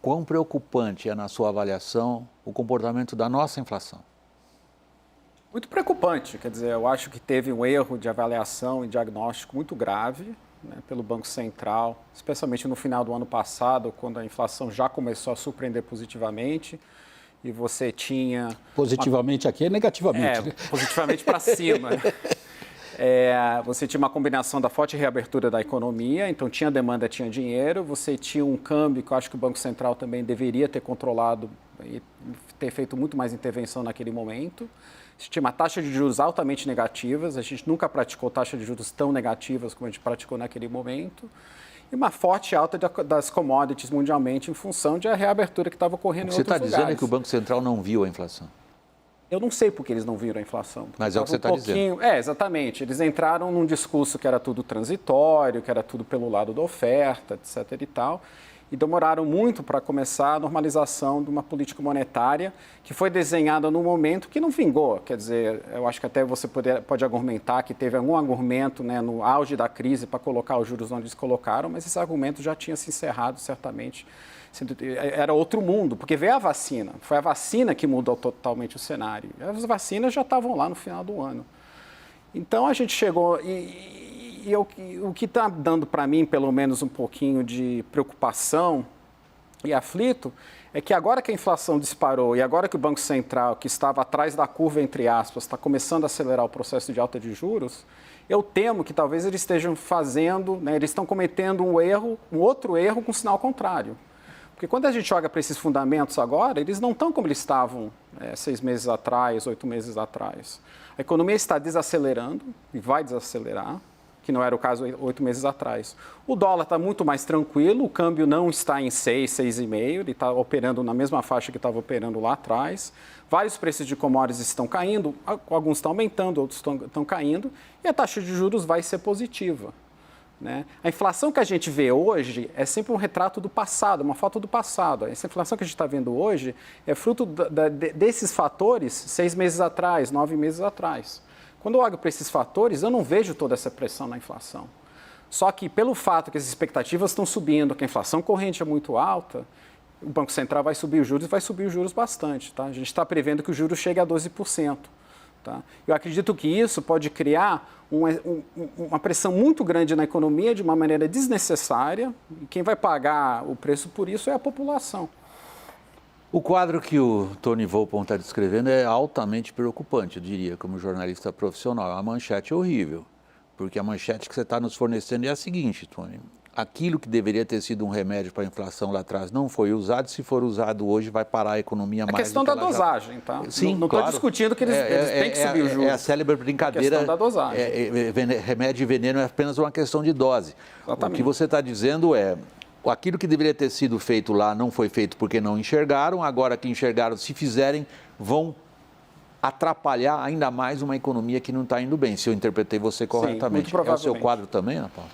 quão preocupante é, na sua avaliação, o comportamento da nossa inflação? Muito preocupante, quer dizer, eu acho que teve um erro de avaliação e diagnóstico muito grave, né, pelo Banco Central, especialmente no final do ano passado, quando a inflação já começou a surpreender positivamente e você tinha... Positivamente aqui é negativamente. Né? Positivamente para cima. Você tinha uma combinação da forte reabertura da economia, então tinha demanda, tinha dinheiro, você tinha um câmbio que eu acho que o Banco Central também deveria ter controlado e ter feito muito mais intervenção naquele momento. Você tinha uma taxa de juros altamente negativas, a gente nunca praticou taxa de juros tão negativas como a gente praticou naquele momento, e uma forte alta das commodities mundialmente em função de a reabertura que estava ocorrendo em outros lugares. Você está dizendo que o Banco Central não viu a inflação? Eu não sei porque eles não viram a inflação. Mas é o que você está dizendo. Exatamente. Eles entraram num discurso que era tudo transitório, que era tudo pelo lado da oferta, etc. e tal, e demoraram muito para começar a normalização de uma política monetária que foi desenhada num momento que não vingou. Quer dizer, eu acho que até você pode argumentar que teve algum argumento, né, no auge da crise para colocar os juros onde eles colocaram, mas esse argumento já tinha se encerrado, certamente. Era outro mundo, porque veio a vacina. Foi a vacina que mudou totalmente o cenário. As vacinas já estavam lá no final do ano. Então, a gente chegou... o que está dando para mim, pelo menos, um pouquinho de preocupação e aflito, é que agora que a inflação disparou e agora que o Banco Central, que estava atrás da curva, entre aspas, está começando a acelerar o processo de alta de juros, eu temo que talvez eles estejam fazendo, né, eles estão cometendo um outro erro com sinal contrário. Porque quando a gente olha para esses fundamentos agora, eles não estão como eles estavam 6 meses atrás, 8 meses atrás. A economia está desacelerando e vai desacelerar, que não era o caso 8 meses atrás. O dólar está muito mais tranquilo, o câmbio não está em 6, 6,5, ele está operando na mesma faixa que estava operando lá atrás. Vários preços de commodities estão caindo, alguns estão aumentando, outros estão caindo, e a taxa de juros vai ser positiva. Né? A inflação que a gente vê hoje é sempre um retrato do passado, uma foto do passado. Essa inflação que a gente está vendo hoje é fruto desses fatores 6 meses atrás, 9 meses atrás. Quando eu olho para esses fatores, eu não vejo toda essa pressão na inflação. Só que pelo fato que as expectativas estão subindo, que a inflação corrente é muito alta, o Banco Central vai subir os juros e vai subir os juros bastante. Tá? A gente está prevendo que o juros chegue a 12%. Tá? Eu acredito que isso pode criar uma pressão muito grande na economia de uma maneira desnecessária, e quem vai pagar o preço por isso é a população. O quadro que o Tony Volpon está descrevendo é altamente preocupante, eu diria, como jornalista profissional. A manchete é horrível, porque a manchete que você está nos fornecendo é a seguinte, Tony: aquilo que deveria ter sido um remédio para a inflação lá atrás não foi usado, se for usado hoje vai parar a economia mais. É questão da dosagem, tá? Sim, não estou discutindo que eles têm que subir o juros. É a célebre brincadeira. É questão da dosagem. Remédio e veneno é apenas uma questão de dose. Exatamente. O que você está dizendo é: aquilo que deveria ter sido feito lá não foi feito porque não enxergaram, agora que enxergaram, se fizerem, vão atrapalhar ainda mais uma economia que não está indo bem, se eu interpretei você corretamente. Sim, muito é o seu quadro também, Ana Paula?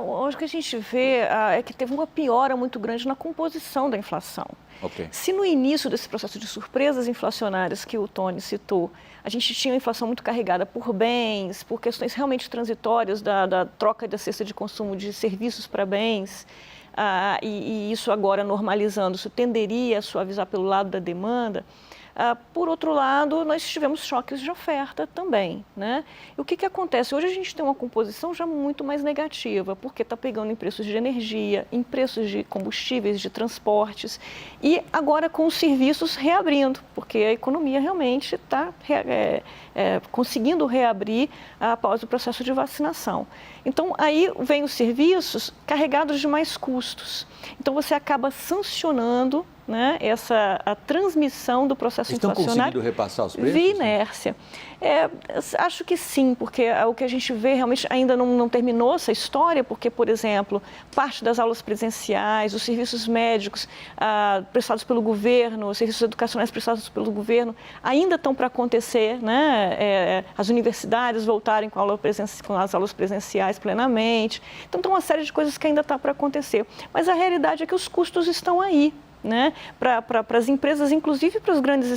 Hoje o que a gente vê é que teve uma piora muito grande na composição da inflação. Okay. Se no início desse processo de surpresas inflacionárias que o Tony citou, a gente tinha uma inflação muito carregada por bens, por questões realmente transitórias da troca da cesta de consumo de serviços para bens, e isso agora normalizando, isso tenderia a suavizar pelo lado da demanda. Por outro lado, nós tivemos choques de oferta também, né? E o que acontece? Hoje a gente tem uma composição já muito mais negativa, porque está pegando em preços de energia, em preços de combustíveis, de transportes, e agora com os serviços reabrindo, porque a economia realmente está conseguindo reabrir após o processo de vacinação. Então, aí vem os serviços carregados de mais custos. Então, você acaba sancionando, né, a transmissão do processo inflacionário. Estão conseguindo repassar os preços? Via inércia. Acho que sim, porque o que a gente vê realmente ainda não terminou essa história, porque, por exemplo, parte das aulas presenciais, os serviços médicos prestados pelo governo, os serviços educacionais prestados pelo governo, ainda estão para acontecer, né? As universidades voltarem com as aulas presenciais plenamente. Então, tem uma série de coisas que ainda está para acontecer. Mas a realidade é que os custos estão aí. né? Para as empresas, inclusive para as grandes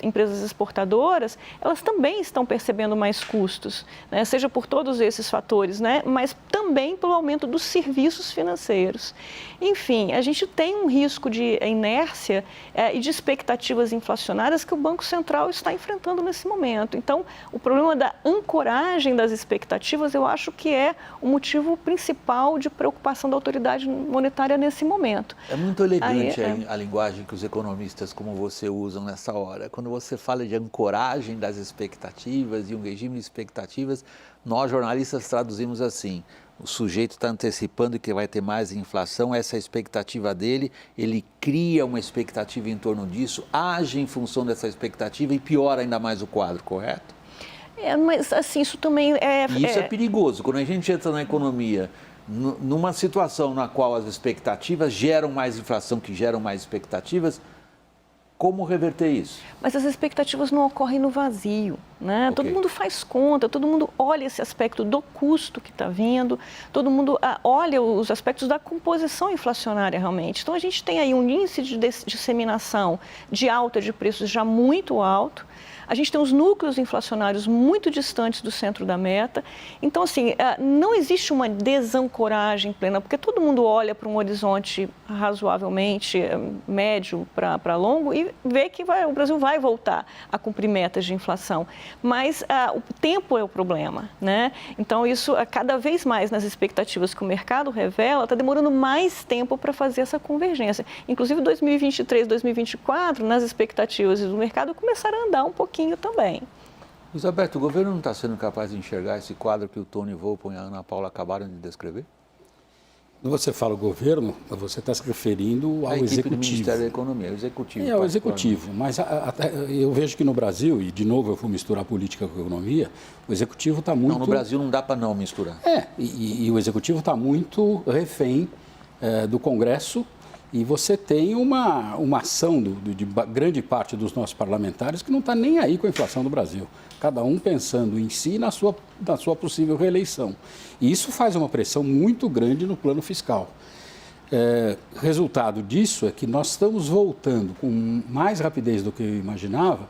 empresas exportadoras, elas também estão percebendo mais custos, né? Seja por todos esses fatores, né? Mas também pelo aumento dos serviços financeiros. Enfim, a gente tem um risco de inércia e de expectativas inflacionárias que o Banco Central está enfrentando nesse momento. Então, o problema da ancoragem das expectativas, eu acho que é o motivo principal de preocupação da autoridade monetária nesse momento. É muito elegante a linguagem que os economistas como você usam nessa hora. Quando você fala de ancoragem das expectativas e um regime de expectativas, nós jornalistas traduzimos assim: o sujeito está antecipando que vai ter mais inflação, essa é a expectativa dele, ele cria uma expectativa em torno disso, age em função dessa expectativa e piora ainda mais o quadro, correto? Mas assim, isso também E isso é perigoso. Quando a gente entra na economia, numa situação na qual as expectativas geram mais inflação, que geram mais expectativas, como reverter isso? Mas as expectativas não ocorrem no vazio, né? Todo mundo faz conta, todo mundo olha esse aspecto do custo que está vindo, todo mundo olha os aspectos da composição inflacionária realmente. Então, a gente tem aí um índice de disseminação de alta de preços já muito alto. A gente tem os núcleos inflacionários muito distantes do centro da meta. Então, assim, não existe uma desancoragem plena, porque todo mundo olha para um horizonte razoavelmente médio para longo e vê que o Brasil vai voltar a cumprir metas de inflação. Mas o tempo é o problema, né? Então, isso, cada vez mais nas expectativas que o mercado revela, está demorando mais tempo para fazer essa convergência. Inclusive, 2023, 2024, nas expectativas do mercado, começaram a andar um pouquinho também. Luiz Alberto, o governo não está sendo capaz de enxergar esse quadro que o Tony Volpon e a Ana Paula acabaram de descrever? Quando você fala governo, você está se referindo ao a equipe executivo. do Ministério da Economia, o executivo. É, o executivo. Mas eu vejo que no Brasil, e de novo eu vou misturar política com economia, o executivo está muito... Não, no Brasil não dá para não misturar. E o executivo está muito refém do Congresso. E você tem uma ação de grande parte dos nossos parlamentares que não está nem aí com a inflação do Brasil. Cada um pensando em si e na sua possível reeleição. E isso faz uma pressão muito grande no plano fiscal. Resultado disso é que nós estamos voltando com mais rapidez do que eu imaginava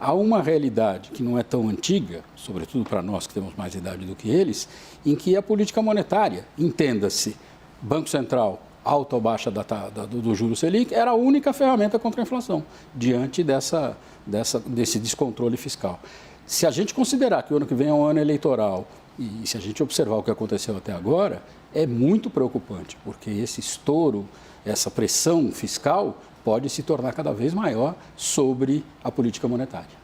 a uma realidade que não é tão antiga, sobretudo para nós que temos mais idade do que eles, em que a política monetária, entenda-se, Banco Central, alta ou baixa do juro Selic, era a única ferramenta contra a inflação, diante desse descontrole fiscal. Se a gente considerar que o ano que vem é um ano eleitoral, e se a gente observar o que aconteceu até agora, é muito preocupante, porque esse estouro, essa pressão fiscal, pode se tornar cada vez maior sobre a política monetária.